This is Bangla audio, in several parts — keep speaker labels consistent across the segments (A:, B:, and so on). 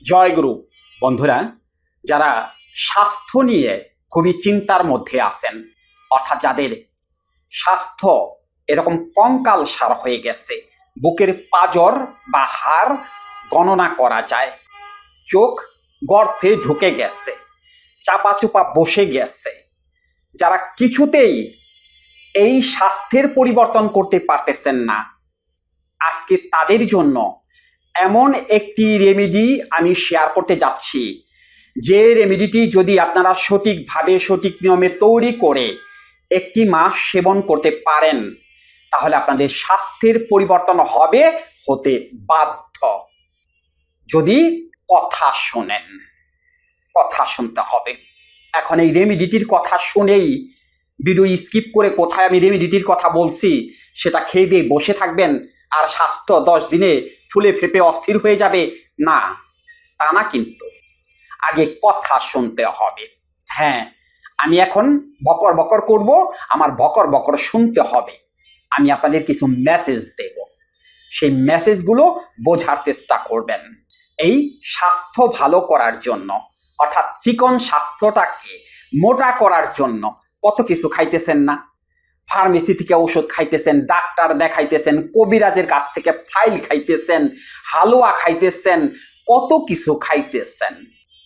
A: জয়গুরু বন্ধুরা, যারা স্বাস্থ্য নিয়ে খুবই চিন্তার মধ্যে আছেন, অর্থাৎ যাদের স্বাস্থ্য এরকম কঙ্কাল সার হয়ে গেছে, বুকের পাঁজর বা হাড় গণনা করা যায়, চোখ গর্তে ঢুকে গেছে, চাপা চুপা বসে গেছে, যারা কিছুতেই এই স্বাস্থ্যের পরিবর্তন করতে পারতেছেন না, আজকে তাদের জন্য এমন একটি রেমেডি আমি শেয়ার করতে যাচ্ছি, যে রেমেডিটি যদি আপনারা সঠিকভাবে সঠিক নিয়মে তৈরি করে একটি মাস সেবন করতে পারেন, তাহলে আপনাদের স্বাস্থ্যের পরিবর্তন হতে বাধ্য। যদি কথা শোনেন, কথা শুনতে হবে। এখন এই রেমেডিটির কথা শুনেই ভিডিও স্কিপ করে কোথায় আমি রেমেডিটির কথা বলছি সেটা খেয়ে দিয়ে বসে থাকবেন আর স্বাস্থ্য 10 দিনে ফুলে ফেপে অস্থির হয়ে যাবে, না, তা না। কিন্তু আগে কথা শুনতে হবে। হ্যাঁ, আমি এখন বকর বকর করব, আমার বকর বকর শুনতে হবে। আমি আপনাদের কিছু মেসেজ দেব, সেই মেসেজগুলো বোঝার চেষ্টা করবেন। এই স্বাস্থ্য ভালো করার জন্য, অর্থাৎ চিকন স্বাস্থ্যটাকে মোটা করার জন্য কত কিছু খাইতেছেন না? ফার্মেসি থেকে ওষুধ খাইতেছেন, ডাক্তার দেখাইতেছেন, কবিরাজের কাছ থেকে ফাইল খাইতেছেন, হালুয়া খাইতেছেন, কত কিছু খাইতেছেন।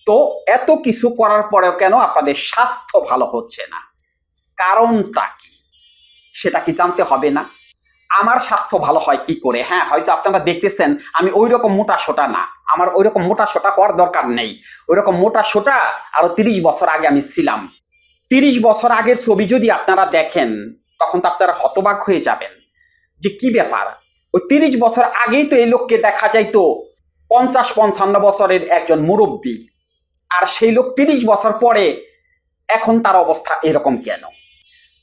A: তো এত কিছু করার পরেও কেন আপনাদের স্বাস্থ্য ভালো হচ্ছে না? কারণটা কি সেটা কি জানতে হবে না? আমার স্বাস্থ্য ভালো হয় কি করে? হ্যাঁ, হয়তো আপনারা দেখতেছেন আমি ওই রকম মোটা সোটা না, আমার ওই রকম মোটা সোটা হওয়ার দরকার নেই। ওই রকম মোটা সোটা আরো 30 বছর আগে আমি ছিলাম। 30 বছর আগের ছবি যদি আপনারা দেখেন, তখন তো আপনারা হতবাক হয়ে যাবেন যে কি ব্যাপার, ওই 30 বছর আগেই তো এই লোককে দেখা যাইতো 50-55 বছরের একজন মুরব্বী, আর সেই লোক 30 বছর পরে এখন তার অবস্থা এরকম কেন?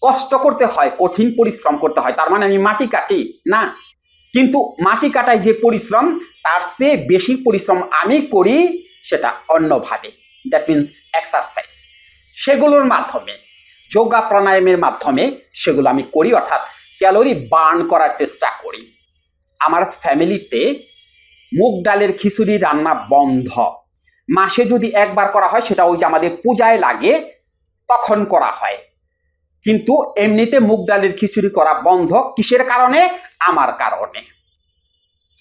A: কষ্ট করতে হয়, কঠিন পরিশ্রম করতে হয়, তার মানে আমি মাটি কাটি না। কিন্তু মাটি কাটায় যে পরিশ্রম, তার চেয়ে বেশি পরিশ্রম আমি করি, সেটা অন্যভাবে। দ্যাট মিনস এক্সারসাইজ, সেগুলোর মাধ্যমে, যোগা প্রাণায়ামের মাধ্যমে সেগুলো আমি করি, অর্থাৎ ক্যালোরি বার্ন করার চেষ্টা করি। আমার ফ্যামিলিতে মুগ ডালের খিচুড়ি রান্না বন্ধ। মাসে যদি একবার করা হয়, সেটা ওই যে আমাদের পূজায় লাগে তখন করা হয়, কিন্তু এমনিতে মুগ ডালের খিচুড়ি করা বন্ধ। কিসের কারণে? আমার কারণে।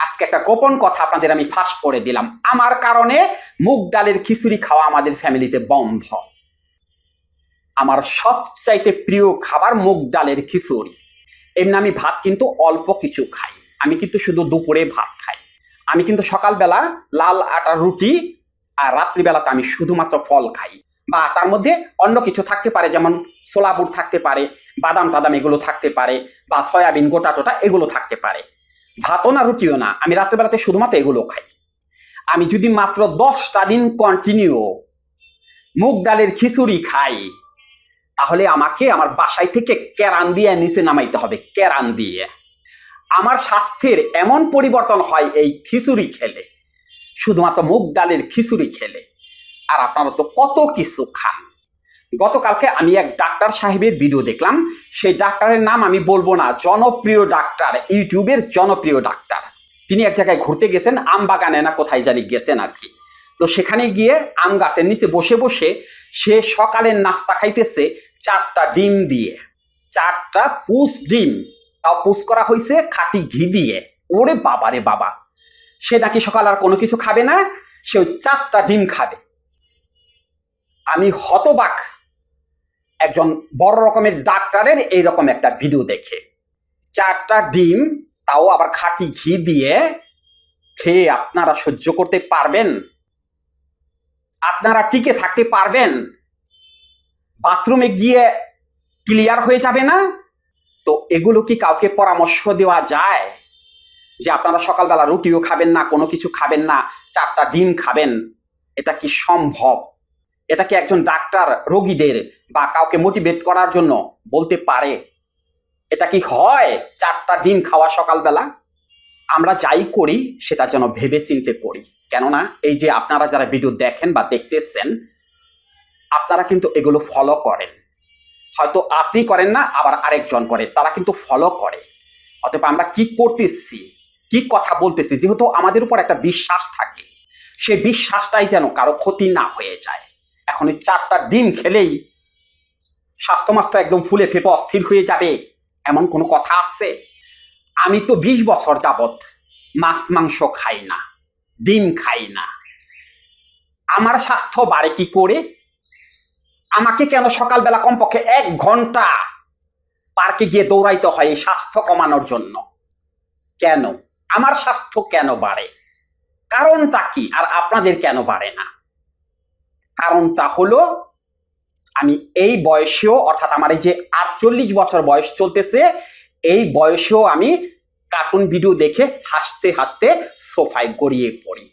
A: আজকে একটা গোপন কথা আপনাদের আমি ফাঁস করে দিলাম, আমার কারণে মুগ ডালের খিচুড়ি খাওয়া আমাদের ফ্যামিলিতে বন্ধ। আমার সবচাইতে প্রিয় খাবার মুগ ডালের খিচুড়ি। এমনি আমি ভাত কিন্তু অল্প কিছু খাই, আমি কিন্তু শুধু দুপুরে ভাত খাই। আমি কিন্তু সকালবেলা লাল আটার রুটি, আর রাত্রিবেলাতে আমি শুধুমাত্র ফল খাই, বা তার মধ্যে অন্য কিছু থাকতে পারে, যেমন ছোলা বুট থাকতে পারে, বাদাম টাদাম এগুলো থাকতে পারে, বা সয়াবিন গোটা টোটা এগুলো থাকতে পারে। ভাতও না রুটিও না, আমি রাত্রিবেলাতে শুধুমাত্র এগুলো খাই। আমি যদি মাত্র 10টা দিন কন্টিনিউ মুগ ডালের খিচুড়ি খাই, তাহলে আমাকে আমার বাসায় থেকে কেরান দিয়ে নিচে নামাইতে হবে, কেরান দিয়ে। আমার স্বাস্থ্যের এমন পরিবর্তন হয় এই খিচুড়ি খেলে, শুধুমাত্র মুগ ডালের খিচুড়ি খেলে। আর আপনারা তো কত কিছু খান। গতকালকে আমি এক ডাক্তার সাহেবের ভিডিও দেখলাম, সেই ডাক্তারের নাম আমি বলবো না, জনপ্রিয় ডাক্তার, ইউটিউবের জনপ্রিয় ডাক্তার। তিনি এক জায়গায় ঘুরতে গেছেন, আম বাগানে না কোথায় জানি গেছেন আর কি। তো সেখানে গিয়ে আম গাছের নিচে বসে বসে সে সকালের নাস্তা খাইতেছে 4টা ডিম দিয়ে, 4টা পুষ ডিম, তাও পুষ করা হয়েছে খাঁটি ঘি দিয়ে। ওরে বাবা রে বাবা, সে নাকি সকাল আর কোনো কিছু খাবে না, সে ওই 4টা ডিম খাবে। আমি হতবাক একজন বড় রকমের ডাক্তারের এইরকম একটা ভিডিও দেখে। 4টা ডিম, তাও আবার খাঁটি ঘি দিয়ে খেয়ে আপনারা সহ্য করতে পারবেন? আপনারা টিকে থাকতে পারবেন? বাথরুমে গিয়ে ক্লিয়ার হয়ে যাবে না? তো এগুলো কি কাউকে পরামর্শ দেওয়া যায় যে আপনারা সকালবেলা রুটিও খাবেন না, কোনো কিছু খাবেন না, 4টা ডিম খাবেন? এটা কি সম্ভব? এটা কি একজন ডাক্তার রোগীদের বা কাউকে মোটিভেট করার জন্য বলতে পারে? এটা কি হয় 4টা ডিম খাওয়া সকালবেলা? আমরা যাই করি সেটা যেন ভেবে চিন্তে করি, কেননা এই যে আপনারা যারা ভিডিও দেখেন বা দেখতেছেন, আপনারা কিন্তু এগুলো ফলো করেন। হয়তো আপনি করেন না, আবার আরেকজন করে, তারা কিন্তু ফলো করে। অতএব আমরা কি করতেছি, কি কথা বলতেছি, যেহেতু আমাদের উপর একটা বিশ্বাস থাকে, সে বিশ্বাসটাই যেন কারো ক্ষতি না হয়ে যায়। এখন ওই 4টা ডিম খেলেই স্বাস্থ্য মাস্ত একদম ফুলে ফেপে অস্থির হয়ে যাবে, এমন কোনো কথা আছে? আমি তো 20 বছর যাবত মাছ মাংস খাই না, ডিম খাই না। আমার স্বাস্থ্য বাড়ে কি করে? আমাকে কেন সকালবেলা কমপক্ষে 1 ঘন্টা পার্কে গিয়ে দৌড়াইতে হয় এই স্বাস্থ্য কমানোর জন্য? কেন আমার স্বাস্থ্য কেন বাড়ে? কারণটা কি? আর আপনাদের কেন বাড়ে না? কারণটা হলো আমি এই বয়সেও, অর্থাৎ আমার এই যে 48 বছর বয়স চলতেছে, এই বয়সেও আমি কার্টুন ভিডিও দেখে হাসতে হাসতে সোফায় গড়িয়ে পড়ি।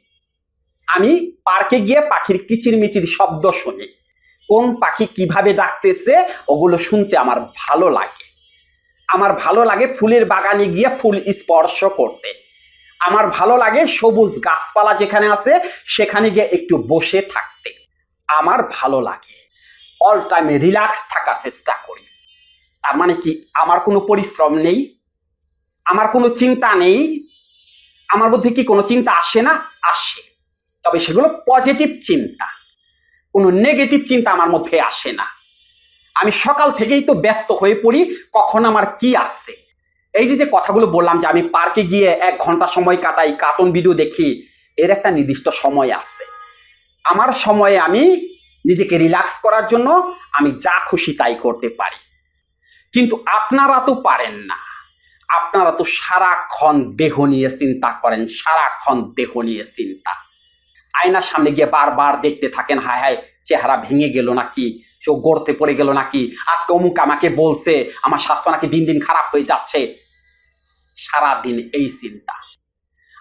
A: আমি পার্কে গিয়ে পাখির কিচিরমিচির শব্দ শুনি, কোন পাখি কিভাবে ডাকতেছে ওগুলো শুনতে আমার ভালো লাগে। আমার ভালো লাগে ফুলের বাগানে গিয়ে ফুল স্পর্শ করতে। আমার ভালো লাগে সবুজ গাছপালা যেখানে আছে সেখানে গিয়ে একটু বসে থাকতে। আমার ভালো লাগে, অল টাইমে রিল্যাক্স থাকার চেষ্টা করি। তার মানে কি আমার কোনো পরিশ্রম নেই? আমার কোনো চিন্তা নেই? আমার মধ্যে কি কোনো চিন্তা আসে না? আসে, তবে সেগুলো পজিটিভ চিন্তা, কোনো নেগেটিভ চিন্তা আমার মধ্যে আসে না। আমি সকাল থেকেই তো ব্যস্ত হয়ে পড়ি কখন আমার কি আসছে। এই যে কথাগুলো বললাম যে আমি পার্কে গিয়ে 1 ঘন্টা সময় কাটাই, কার্টুন ভিডিও দেখি, এর একটা নির্দিষ্ট সময় আছে। আমার সময়ে আমি নিজেকে রিল্যাক্স করার জন্য আমি যা খুশি তাই করতে পারি। কিন্তু আপনারা তো পারেন না। আপনারা তো সারাক্ষণ দেহ নিয়ে চিন্তা করেন, সারাক্ষণ দেহ নিয়ে চিন্তা। আয়নার সামনে গিয়ে বারবার দেখতে থাকেন, হায় হায় চেহারা ভেঙে গেল নাকি, চোখ গড়তে পড়ে গেল নাকি, আজকে অমুক আমাকে বলছে আমার স্বাস্থ্য নাকি দিন দিন খারাপ হয়ে যাচ্ছে। সারাদিন এই চিন্তা।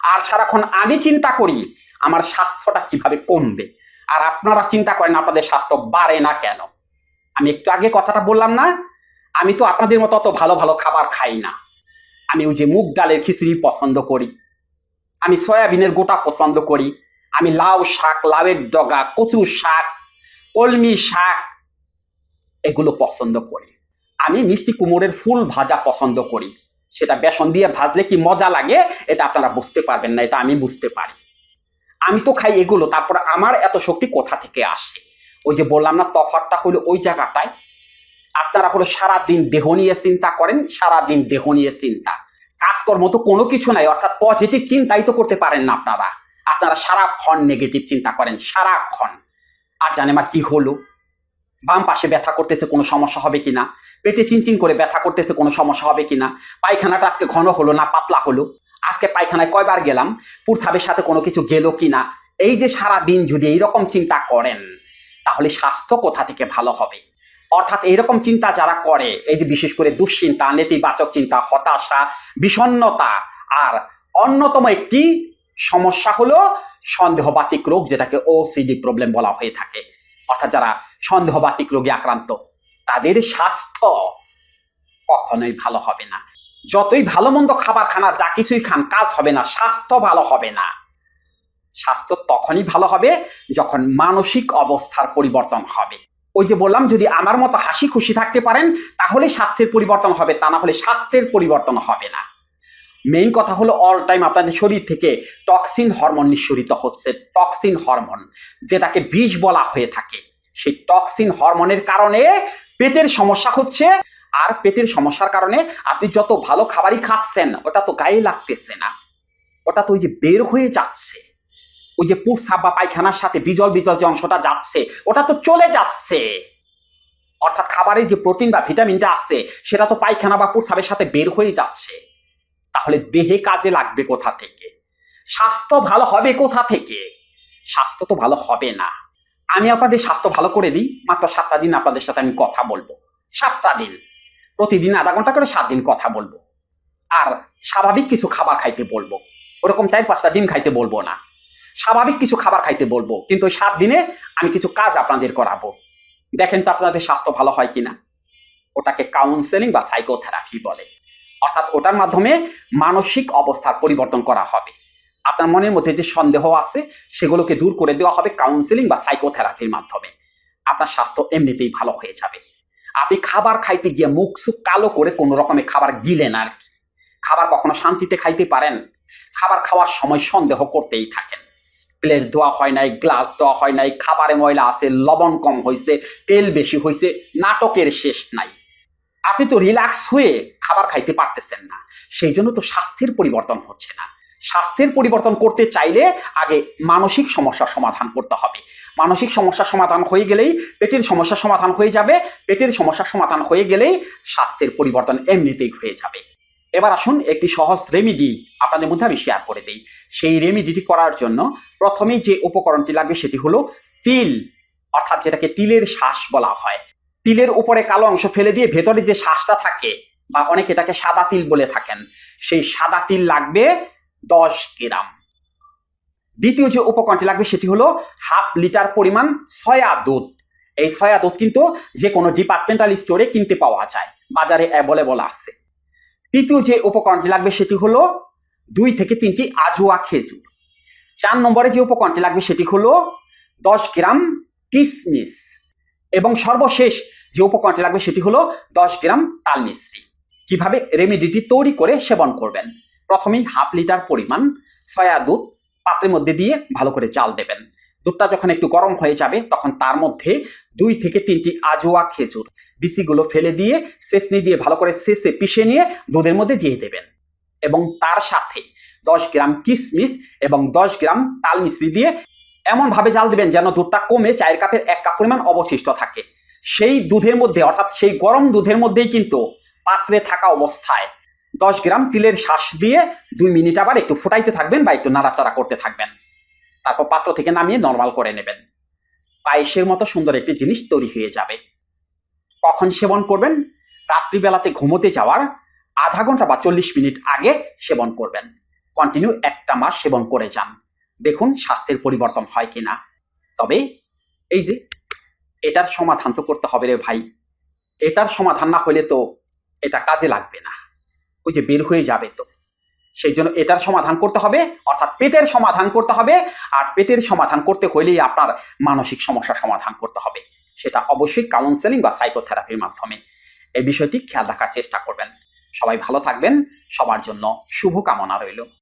A: আর সারাক্ষণ আমি চিন্তা করি আমার স্বাস্থ্যটা কিভাবে কমবে, আর আপনারা চিন্তা করেন আপনাদের স্বাস্থ্য বাড়ে না কেন। আমি একটু আগে কথাটা বললাম না, আমি তো আপনাদের মতো অত ভালো ভালো খাবার খাই না। আমি ওই যে মুগ ডালের খিচুড়ি পছন্দ করি, আমি সয়াবিনের গোটা পছন্দ করি, আমি লাউ শাক, লাউয়ের ডগা, কচু শাক, কলমি শাক এগুলো পছন্দ করি। আমি মিষ্টি কুমড়ের ফুল ভাজা পছন্দ করি। সেটা বেসন দিয়ে ভাজলে কি মজা লাগে এটা আপনারা বুঝতে পারবেন না, এটা আমি বুঝতে পারি। আমি তো খাই এগুলো, তারপর আমার এত শক্তি কোথা থেকে আসে? ওই যে বললাম না, তফাৎটা হলো ওই জায়গাটায়। আপনারা হলো সারাদিন দেহ নিয়ে চিন্তা করেন, সারাদিন দেহ নিয়ে চিন্তা, কাজকর্ম তো কোনো কিছু নাই, অর্থাৎ পজিটিভ চিন্তাই তো করতে পারেন না আপনারা। আপনারা সারাক্ষণ নেগেটিভ চিন্তা করেন, সারাক্ষণ। আর জানে মা কি হলো, বাম পাশে ব্যথা করতেছে কোনো সমস্যা হবে কিনা, পেটে চিনচিন করে ব্যথা করতেছে কোনো সমস্যা হবে কিনা, পায়খানাটা আজকে ঘন হলো না পাতলা হলো, আজকে পায়খানায় কয়বার গেলাম, প্রস্রাবের সাথে কোনো কিছু গেল কিনা। এই যে সারাদিন যদি এইরকম চিন্তা করেন তাহলে স্বাস্থ্য কোথা থেকে ভালো হবে? অর্থাৎ এইরকম চিন্তা যারা করে, এই যে বিশেষ করে দুশ্চিন্তা, নেতিবাচক চিন্তা, হতাশা, বিষণ্ণতা, আর অন্যতম একটি সমস্যা হলো সন্দেহবাতিক রোগ, যেটাকে ওসিডি প্রবলেম বলা হয়ে থাকে। অর্থাৎ যারা সন্দেহবাতিক রোগে আক্রান্ত তাদের স্বাস্থ্য কখনোই ভালো হবে না। যতই ভালো মন্দ খাবার খান আর যা কিছুই খান, কাজ হবে না, স্বাস্থ্য ভালো হবে না। স্বাস্থ্য তখনই ভালো হবে যখন মানসিক অবস্থার পরিবর্তন হবে। ওই যে বললাম, যদি আমার মতো হাসি খুশি থাকতে পারেন তাহলে স্বাস্থ্যের পরিবর্তন হবে, তা না হলে স্বাস্থ্যের পরিবর্তন হবে না। মেইন কথা হলো অল টাইম আপনাদের শরীর থেকে টক্সিন হরমোন নিঃসরিত হচ্ছে, টক্সিন হরমোন যেটাকে বিষ বলা হয়ে থাকে। সেই টক্সিন হরমোনের কারণে পেটের সমস্যা হচ্ছে, আর পেটের সমস্যার কারণে আপনি যত ভালো খাবারই খাচ্ছেন ওটা তো গায়ে লাগতেছে না, ওটা তো ওই যে বের হয়ে যাচ্ছে, ওই যে প্রস্রাব বা পায়খানার সাথে বিজল বিজল যে অংশটা যাচ্ছে ওটা তো চলে যাচ্ছে। অর্থাৎ খাবারের যে প্রোটিন বা ভিটামিনটা আছে সেটা তো পায়খানা বা প্রস্রাবের সাথে বের হয়ে যাচ্ছে। তাহলে দেহে কাজে লাগবে কোথা থেকে? স্বাস্থ্য ভালো হবে কোথা থেকে? স্বাস্থ্য তো ভালো হবে না। আমি আপনাদের স্বাস্থ্য ভালো করে দিই, মাত্র 7টা দিন আপনাদের সাথে আমি কথা বলবো। 7টা দিন, প্রতিদিন আধা ঘন্টা করে 7 দিন কথা বলবো। আর স্বাভাবিক কিছু খাবার খাইতে বলবো, ওরকম 4-5টা ডিম খাইতে বলবো না। স্বাভাবিক কিছু খাবার খাইতে বলবো, কিন্তু ওই 7 দিনে আমি কিছু কাজ আপনাদের করাবো। দেখেন তো আপনাদের স্বাস্থ্য ভালো হয় কিনা। ওটাকে কাউন্সেলিং বা সাইকোথেরাপি বলে। অর্থাৎ ওটার মাধ্যমে মানসিক অবস্থার পরিবর্তন করা হবে। আপনার মনের মধ্যে যে সন্দেহ আছে সেগুলোকে দূর করে দেওয়া হবে কাউন্সেলিং বা সাইকোথেরাপির মাধ্যমে। আপনার স্বাস্থ্য এমনিতেই ভালো হয়ে যাবে। আপনি খাবার খাইতে গিয়ে মুখ সুখ কালো করে কোনো রকমের খাবার গিলেন আর কি। খাবার কখনো শান্তিতে খাইতে পারেন? খাবার খাওয়ার সময় সন্দেহ করতেই থাকেন, প্লেট ধোয়া হয় নাই, গ্লাস ধোয়া হয় নাই, খাবারে ময়লা আছে, লবণ কম হয়েছে, তেল বেশি হয়েছে, নাটকের শেষ নাই। আপনি তো রিল্যাক্স হয়ে খাবার খাইতে পারতেছেন না, সেই জন্য তো স্বাস্থ্যের পরিবর্তন হচ্ছে না। স্বাস্থ্যের পরিবর্তন করতে চাইলে আগে মানসিক সমস্যার সমাধান করতে হবে। মানসিক সমস্যার সমাধান হয়ে গেলেই পেটের সমস্যার সমাধান হয়ে যাবে, পেটের সমস্যার সমাধান হয়ে গেলেই স্বাস্থ্যের পরিবর্তন এমনিতেই হয়ে যাবে। এবার আসুন একটি সহজ রেমিডি আপনাদের মধ্যে আমি শেয়ার করে দিই। সেই রেমিডিটি করার জন্য প্রথমেই যে উপকরণটি লাগবে সেটি হলো তিল, অর্থাৎ যেটাকে তিলের শ্বাস বলা হয়। তিলের উপরে কালো অংশ ফেলে দিয়ে ভেতরে যে শ্বাসটা থাকে, বা অনেকে এটাকে সাদা তিল বলে থাকেন, সেই সাদা তিল লাগবে 10 গ্রাম। দ্বিতীয় যে উপকরণটি লাগবে সেটি হলো হাফ লিটার পরিমাণ সয়া দুধ। এই সয়া দুধ কিন্তু যে কোনো ডিপার্টমেন্টাল স্টোরে কিনতে পাওয়া যায়, বাজারে অ্যাভেলেবল আছে। তৃতীয় যে উপকরণটি লাগবে সেটি হলো 2 থেকে 3টি আজোয়া খেজুর। 4 নম্বরে যে উপকরণটি লাগবে সেটি হলো 10 গ্রাম কিশমিশ। এবং সর্বশেষ যে উপকরণটি লাগবে সেটি হলো 10 গ্রাম তাল মিশ্রি। কিভাবে রেমেডিটি তৈরি করে সেবন করবেন? প্রথমেই হাফ লিটার পরিমাণ সয়া দুধ পাত্রের মধ্যে দিয়ে ভালো করে জাল দেবেন। দুধটা যখন একটু গরম হয়ে যাবে তখন তার মধ্যে 2 থেকে 3টি আজোয়া খেজুর বিচিগুলো ফেলে দিয়ে ছেঁচনি দিয়ে ভালো করে ছেঁচে পিষে নিয়ে দুধের মধ্যে দিয়ে দেবেন। এবং তার সাথে 10 গ্রাম কিশমিশ এবং 10 গ্রাম তাল মিশ্রি দিয়ে এমনভাবে জাল দিবেন যেন দুধটা কমে চায়ের কাপের 1 কাপ পরিমাণ অবশিষ্ট থাকে। সেই দুধের মধ্যে, অর্থাৎ সেই গরম দুধের মধ্যেই কিন্তু পাত্রে থাকা অবস্থায় 10 গ্রাম তিলের শ্বাস দিয়ে 2 মিনিট আবার একটু ফুটাইতে থাকবেন বা একটু নাড়াচাড়া করতে থাকবেন। তারপর পাত্র থেকে নামিয়ে নর্মাল করে নেবেন। পায়েসের মতো সুন্দর একটি জিনিস তৈরি হয়ে যাবে। কখন সেবন করবেন? রাত্রিবেলাতে ঘুমোতে যাওয়ার আধা ঘন্টা বা 40 মিনিট আগে সেবন করবেন। কন্টিনিউ 1টা মাস সেবন করে যান, দেখুন স্বাস্থ্যের পরিবর্তন হয় কিনা। তবে এই যে এটার সমাধান তো করতে হবে রে ভাই, এটার সমাধান না হলে তো এটা কাজে লাগবে না, ওই যে বের হয়ে যাবে। তো সেই জন্য এটার সমাধান করতে হবে, অর্থাৎ পেটের সমাধান করতে হবে। আর পেটের সমাধান করতে হলেই আপনার মানসিক সমস্যার সমাধান করতে হবে, সেটা অবশ্যই কাউন্সেলিং বা সাইকোথেরাপির মাধ্যমে। এই বিষয়টি খেয়াল রাখার চেষ্টা করবেন। সবাই ভালো থাকবেন, সবার জন্য শুভকামনা রইল।